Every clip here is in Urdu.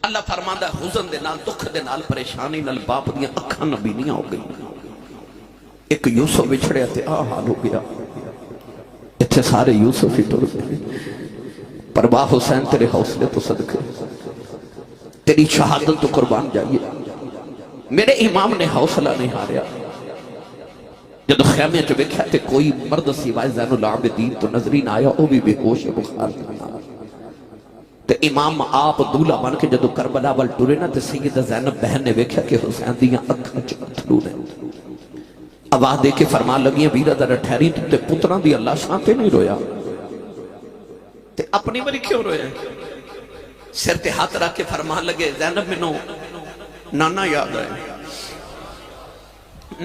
اللہ فرماندا حزن دے نال دکھ دے نال پریشانی نال باپ دیاں اکھاں نبینیاں ہو گئی. ایک یوسف بچھڑیا تے آ حال ہو گیا. اتھے سارے یوسف ہی ٹر گئے. پر با حسین تیرے حوصلے تو صدقے تیری شہادت تو قربان جائیے. میرے امام نے حوصلہ نہیں ہاریا. جدو خیمے چ ویکھیا تے کوئی مرد سوائے زین العابدین تو نظر ہی نہ آیا. وہ بھی بے ہوش بخار تھا. تے امام آپ دولہ بن کے جدو کربلا وال ٹرے نا تے سیدہ زینب بہن نے ویکھیا کہ حسین دیاں اکھاں چ اتھرو نے. آواز دے کے فرمان لگیاں ویرہ در ٹھہری تے پتراں دی اللہ شاں تے نہیں رویا تے اپنی بری کیوں رویا. سر تے ہاتھ رکھ کے فرمان لگے زینب منو نانا یاد آئے.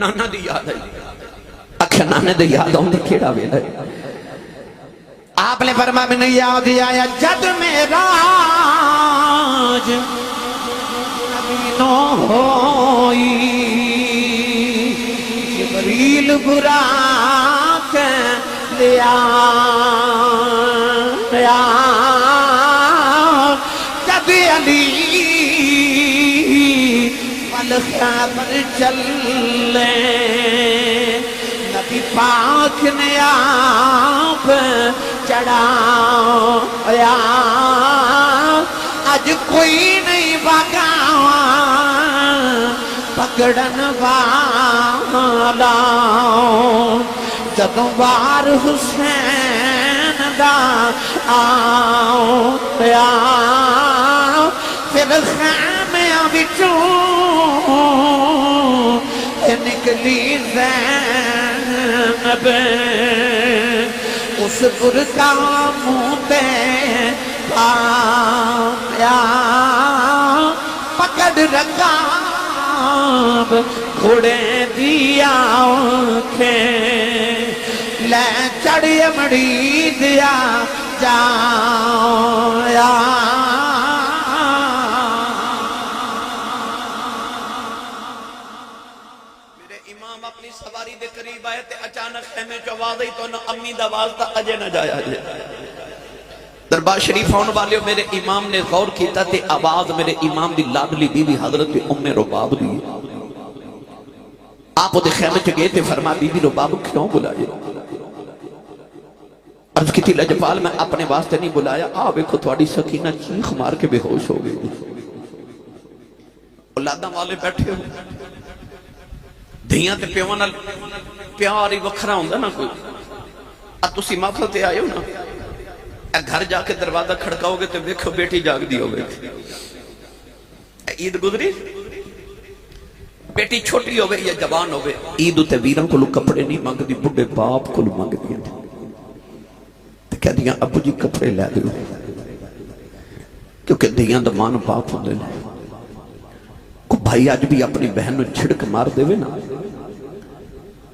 نانا دی یاد آئی. اکھا نانے دی یاد آؤں دے کیڑا ویلا ہے. آپ نے فرمایا میں نے یاد آیا جد میرا آج نبینوں ہوئی جبریل برا کہہ لیا جب علی والخیبر چلے نبی پاک نے آپ چڑھایا آج کوئی نہیں بگاوا پکڑن والا. جدوں بار حسین دا آیا پھر خیمیاں وچوں نکلی زینب اس برکا منہ تے پایا پکڑ رکاب گھوڑے دیا آنکھیں لے چڑھ امڑی دیا جایا. اپنی سواری دے قریب آئے تے اچانک خیمے چو آواز آئی تو نہ امی دا آواز تا اجے نہ جایا جے. دربار شریف آن والے میرے امام نے غور کیتا تے آواز میرے امام دی لاڈلی بی بی حضرت ام رباب دی. آپ دے خیمے چو گئے تے فرما بی بی رباب کیوں بلائے. عرض کی تھی لجپال میں اپنے واسطے نہیں بلایا. ویکھو تھوڑی سکینہ چیخ مار کے بے ہوش ہو گئی. اولاداں والے بیٹھے ہو دھیاں تے پیوان پیاری وکھرا ہوندہ نا کوئی. اب تسی محفل تے آئے ہو نا گھر جا کے دروازہ کھڑکاؤ گے تے دیکھو بیٹی جاگ دی ہو گئی. عید گزری بیٹی چھوٹی ہو گئی یا جوان ہو گئی. عید تے ویران کو لو کپڑے نہیں مانگ دی بڑے باپ کو لو مانگ دی تے کہہ دیاں ابو جی کپڑے لے دیو کیونکہ دیاں دا مان باپ ہوندے نے. کو بھائی آج بھی اپنی بہن نو چھڑک مار دے وے نا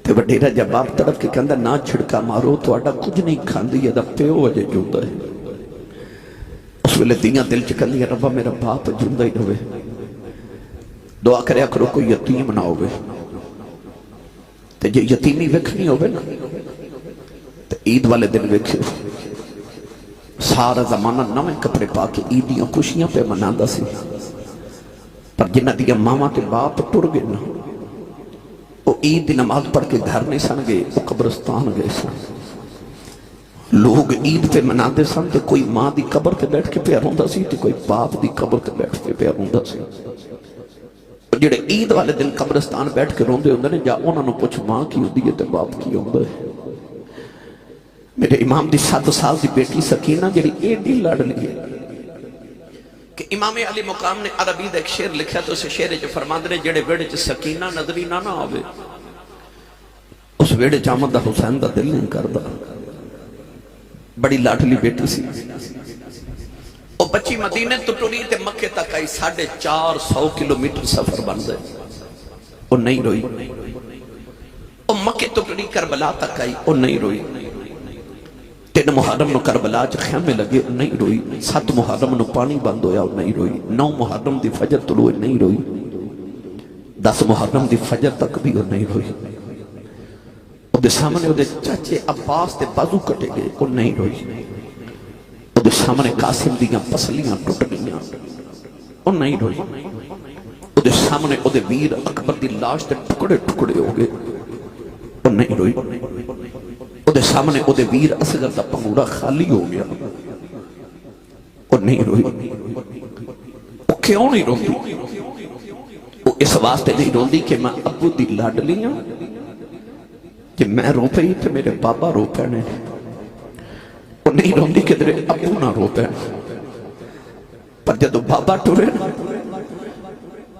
تے وڈیرا جب باپ طرف کے کہندہ نہ چھڑکا مارو تو آڈا کچھ نہیں کھاندی ہے دا پیو وجہ جوندہ ہے. اس ویلے دیاں دل چکندی ہے ربا میرا باپ جوندہ ہی ہوئے. دعا کریا کرو کوئی یتیم نہ ہوئے تے جو یتیمی وکھنی ہوئے نا تے عید والے دن وکھے سارا زمانہ نویں کپڑے پا کے عیدیاں خوشیاں پہ مناندہ سی. پر جنہ دیا ماما تے باپ ٹر گئے نا وہ عید دی نماز پڑھ کے گھر نہیں سن گئے. وہ قبرستان گئے سن. لوگ عید پہ مناندے سن تے کوئی ماں دی قبر تے بیٹھ کے پہ روندہ سی تے کوئی باپ دی قبر تے بیٹھ کے پہ روندہ سی. جڑے عید والے دن قبرستان بیٹھ کے روندے ہوندے نے جا انہوں نے پوچھ ماں کی ہوندی ہے تے باپ کی ہوندہ ہے. میرے امام دی 7 سال دی بیٹی سکینہ جڑی ایڈی لڑ لیے کہ امام علی مقام نے عربی دا ایک شعر لکھا تو اسے شعر جو فرماندے نے جڑے ویڑے چ سکینہ نظری نہ آوے اس ویڑے چامد دا حسین دا دل نہیں کردا. بڑی لاڈلی بیٹی سی. وہ بچی مدینے تو ٹری تے مکے تک آئی 450 کلومیٹر سفر بن گئے. وہ نہیں روئی. وہ مکے تو ٹری کربلا تک آئی. وہ نہیں روئی. 3 محرم نو کربلا چ خیمے لگے نہیں روئی. 7 محرم نو پانی بند ہویا نہیں روئی. 9 محرم دی فجر طلوع نہیں روئی. 10 محرم دی فجر تک بھی وہ نہیں روئی. وہ دے سامنے وہ دے چاچے عباس دے بازو کٹے گئے وہ نہیں روئی. وہ دے سامنے قاسم دیاں پسلیاں ٹوٹ گئیاں وہ نہیں روئی. وہ سامنے وہ ویر اکبر دی لاش دے ٹکڑے ٹکڑے ہو گئے. وہ نہیں روئی. وہ سامنے وہ ویر اصغر دا پنگوڑا خالی ہو گیا. وہ نہیں روئی. وہ کیوں نہیں روندی؟ وہ اس واسطے نہیں روندی کہ میں ابو دی لاڈلی ہوں. کہ میں رو پئی تو میرے بابا رو پینے. وہ نہیں روندی کہ میرے ابو نہ رو پینے. پر جدو بابا ٹورے نا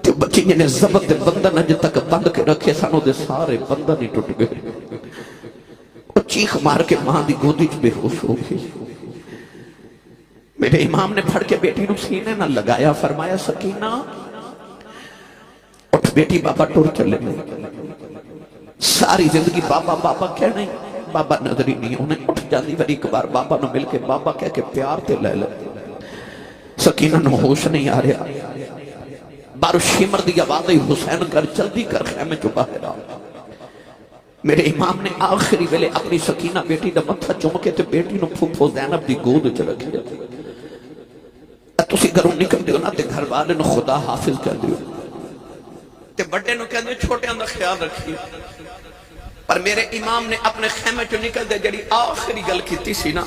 تو بچی نے زبط دے بندن اج تک بند کے رکھے سانو دے سارے بندن ہی ٹوٹ گئے. وہ چیخ مار کے ماں دی گودی چ بے ہوش ہو گئی. میرے امام نے پھڑ کے بیٹی نو سینے نہ لگایا. فرمایا سکینہ اٹھ بیٹی بابا ٹور چلے. ساری زندگی بابا بابا کہہ نہیں, بابا نظر ہی نہیں. انہیں اٹھ جاندی وری ایک بار بابا نو مل کے بابا کہہ کے پیار تے لے لے. سکینہ نو ہوش نہیں آ رہا. بارو شمر دی آواز حسین کر جلدی کر خیمے جو باہر آ. میرے امام نے آخری ویلے اپنی سکینہ بیٹی دا متھا چوم کے تے بیٹی نو پھوپھو زینب دی گود چ رکھیا. تسی گھروں نکل دیو نا تے گھر والے نو خدا حافظ کر دیو تے بڑے نو کہندے چھوٹیاں دا خیال رکھیے. پر میرے امام نے اپنے خیمے چ نکل دے جڑی آخری گل کیتی سی نا,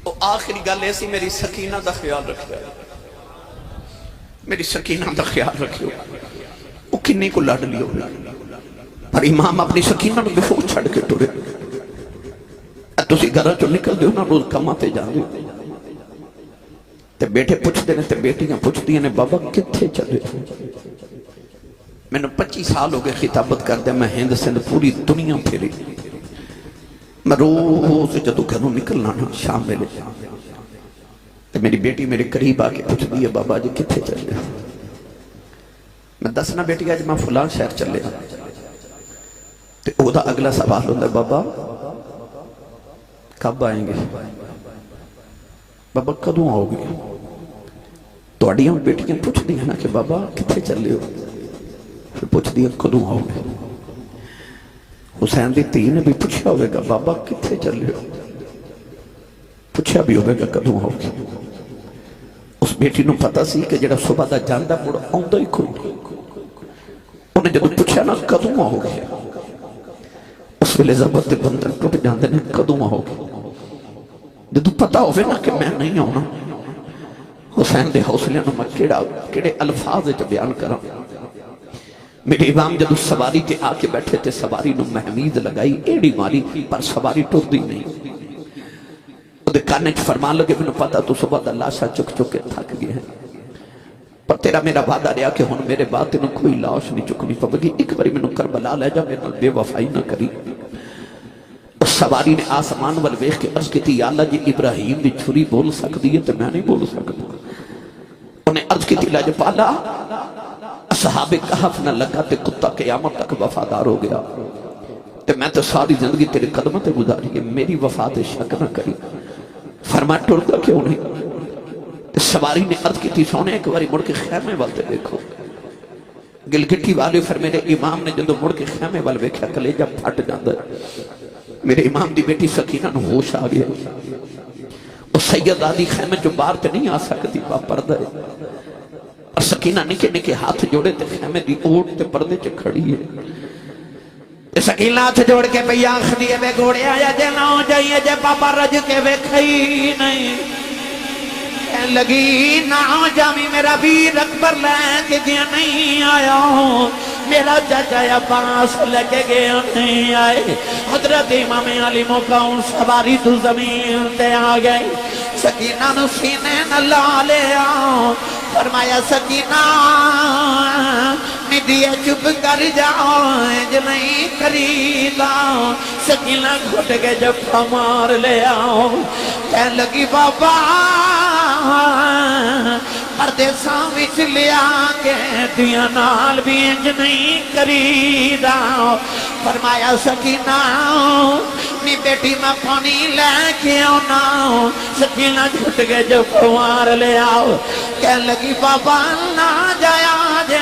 وہ آخری گل ایسی میری سکینہ دا خیال رکھیا. میری سکینہ دا خیال رکھیو. وہ کنی کو لڑ لیو. پر امام اپنی سکینہ نو بفور چھڑ کے ٹورے. تسی گھرہ چو نکل دیو نا روز کما تے جان دیو تے بیٹے پوچھ دینے تے بیٹیاں پوچھ دینے بابا کتھے چلے. میں نے 25 سال ہو گئے خطابت کر دے. میں ہند سندھ پوری دنیا پھیری. میں روز جدو گھروں نکلنا نا شام میں لے تو میری بیٹی میرے قریب آکے پوچھ دیئے بابا جی کتھے چلے. میں دسنا بیٹی آج میں فلان شہر چلے تو او دا اگلا سوال ہوتا ہے بابا کب آئیں گے, بابا کدوں آؤ گے. تو اڈیاں بیٹیاں پوچھ دیئے نا کہ بابا کتھے چلے ہو. پھر پوچھ دیئے کدوں آؤ گے. حسین دی تھی نے بھی پوچھا ہوئے گا بابا کتھے چلے ہو. پوچھا بھی ہوئے گا کدوں آؤ گے. اس بیٹی نو پتا سی کہ جڑا صبح دا جاندہ مڑ آؤندہ ہی کوئی نہیں. انہیں جدو پوچھا نا کدوں آؤ گے, اس ویلے زبط دے بندن ٹوٹ جاندے نے کدوں آؤ گے. جدو پتا ہوئے نا کہ میں نہیں آؤنا, حسین دے حوصلے نو میں کیڑے الفاظ جو بیان کرا. میرے امام جدو سواری کے آکے بیٹھے تھے سواری نو محمید لگائی ایڑی ماری پر سواری ٹوٹ دی نہیں. وہ دے کانے چھ فرمان لگے میں نے پتا تو صبح دا لاشا چک چکے تھک گئے ہیں, پر تیرا میرا وعدہ رہا کہ ہن میرے بات انہوں کوئی لاش نہیں چکنی پڑے. ایک باری میں نے کربلا لے جا میرے بے وفائی نہ کری. اس سواری نے آسمان والویخ کے عرض کی تھی یا اللہ جی ابراہیم دی چھری بول سکتی ہے تو میں نہیں بول سکتا. انہیں عرض کی تھی لاج پالا اصحاب کہف نہ لگا تے کتا قیامت تک وفادار ہو گیا تے میں تو ساری زندگی تیرے قدمت گزاری ہے, میری وفا تے شک نہ کری. فرمایا ٹرتا کیوں نہیں. سواری نے عرض کی تھی سونے ایک باری مڑ کے خیمے والتے دیکھو. گلگٹی والے پھر میرے امام نے جدو مڑ کے خیمے والے ویکھیا کلیجہ پھٹ جاندہ. میرے امام دی بیٹی سکینہ نو ہوش آ گیا. اور سید آدھی خیمے جو بار تے نہیں آ سکتی با پردہ ہے. اور سکینہ نکے نکے ہاتھ جوڑے تے خیمے دی اوٹ تے پردے چے کھڑی ہے. سکینہ ہاتھ جوڑ کے پہ آنکھ دیئے بے گوڑے آیا جے نہ ہو جائیے جے پاپا رج کے بے کھئی نہیں. کہن لگی نہ ہو جامی میرا ویر اکبر لے کے گیا نہیں آیا, میرا چاچا یا پاس لے کے گیا نہیں آئے. حضرت امام علی مقاؤں سواری تو زمین تے آ گئی. سکینہ نو سینے نہ لا لے آؤ. فرمایا سکینہ ندیے چپ کر جاؤ جو نہیں خریدا. سکینہ گھٹ کے جب مار لے آؤ. کہن لگی بابا پردیساں وچ لیا کے دیا نال بھی انج نہیں کریدا. فرمایا سکینہ نی بیٹی میں پانی لے کے آنا. سکینہ جھٹ کے جو پوار لے آؤ. کہن لگی بابا نہ جایا جے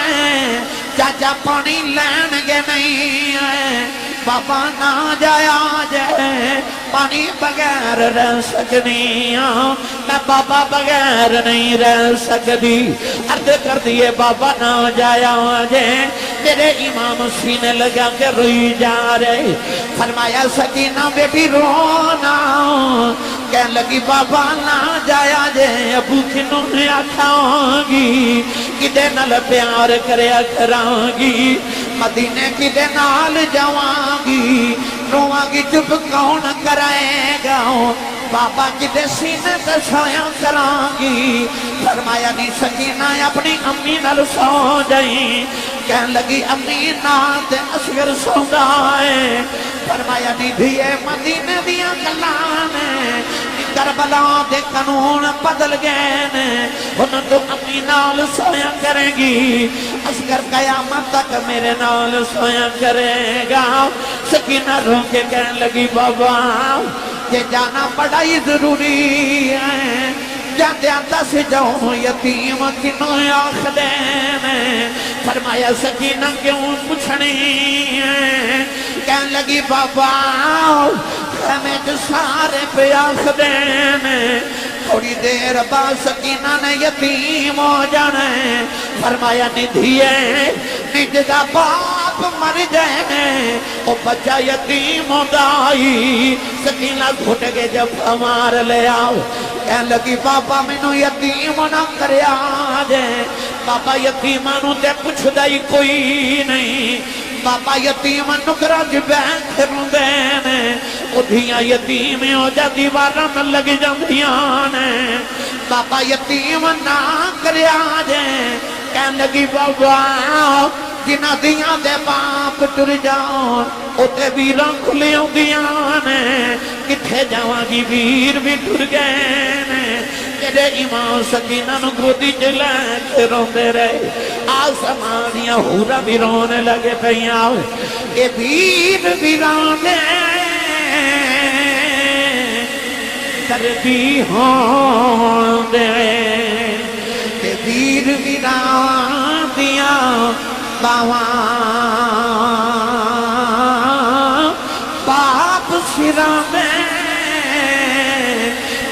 چاچا پانی لین گے نہیں ہے. بابا نہ جایا جے پانی بغیر رہ سکنی ہاں میں بابا بغیر نہیں رہ سکتی عرض کر دیے بابا نہ جایا جے میرے امام سینے لگا کے روئی جا رہے فرمایا سکینہ بیٹی رونا کہنے لگی بابا نہ جایا جے ابو کنوں نے آکھاؤں کدے نال پیار کریا کرانگی مدینے کدے نال جاوانگی روانگی چپ کون کرائے گا بابا کدے سینے تے سویا کرانگی فرمایا نہیں سکینہ اپنی امی نال سو جائیں کہنے لگی امی نال تے اصغر سو گائے فرمایا نہیں دھیے مدینے دیا گلانے کربلا دے قانون بدل گئے نے انہوں تو اپنی نال سویا کریں گی اصغر قیامت تک میرے نال سویا کرے گا سکینہ رو کے کہنے لگی بابا یہ جانا بڑا ہی ضروری ہے جاتے آتا سے جاؤں یتیم کنوں آخ دینے فرمایا سکینہ کیوں پوچھنی ہے کہنے لگی بابا ہمیں جو سارے پہ آخ دینے تھوڑی دیر بعد سکینہ نے یتیم ہو جانے فرمایا ندھیے نجدہ باپ مر جائے وہ بچہ یتیم ہو دائی سکینہ گھٹ کے جب ہمار لے آؤ کہنے لگی بابا مینوں یتیم نہ کرے آجے بابا یتیمانوں تے پوچھ دائی کوئی نہیں بابا یتیم نکرج بیٹھ روندے ادھیاں یتیم ہو جا دیوارن لگ جاندیاں نے بابا یتیم نہ کرے آجے کہنے لگی بابا جنہ دیاں دے باپ ٹر جاؤں اتے ویراں کھلے ہوندیاں نے کتھے جاواں گی ویر بھی ٹر گئے نے میرے امام سکینہ نو گودی چلے کے روندے رہے آسمانیاں ہورا بھی رونے لگے پہیاں اے ویر ویرانے دردی ہون دے اے ویر ویران دیاں باپ سرا میں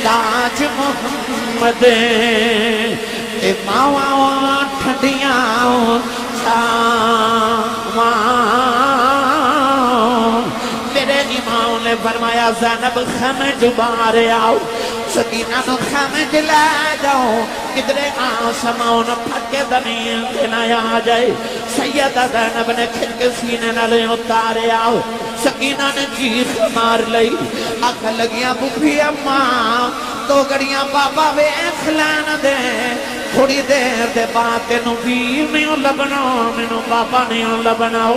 تاج محمد اے ماواں ٹھنڈیاں چھاواں میرے امام نے فرمایا زینب خمج بارے آؤ سکینہ نو خمج لے جاؤ کدرے آسمان پھٹے زمین پہ نہ آ جائے سیدہ زینب نے کھل کے سینے نہ لے اتارے آؤ سکینہ نے چیخ مار لئی آنکھ لگیاں بکھی اماں دو گڑیاں بابا ویکھ لین دے تھوڑی دیر دے بعد تینوں ویر نہیں لبنا مینوں بابا نہیں لبنا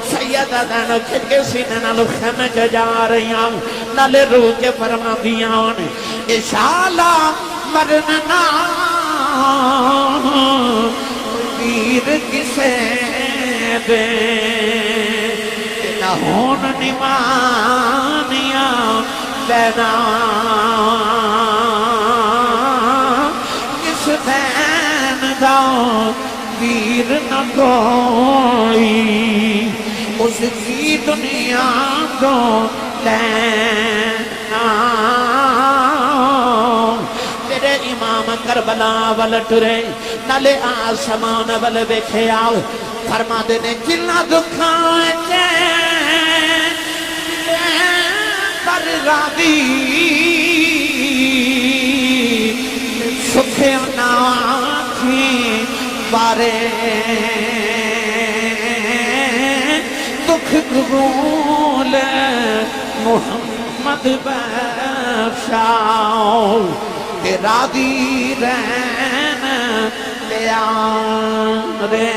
سیدہ زینب کھل کے سینے نہ خمج جا رہیاں نالے رو کے فرما دیاں انشاءاللہ مرنا ویر کسے دے نہ ہون نمانیاں لینا کس دین دا ویر نہ کوئی اس کی دنیا کو لینا میرے امام کربلا ول ٹرے نالے آسمان ول بیٹھے آؤ فرما دینے جلنا دکھائے پر راضی سکھے نا تھی بارے دکھ قبول محمد بخشاؤ راضی رہن پیارے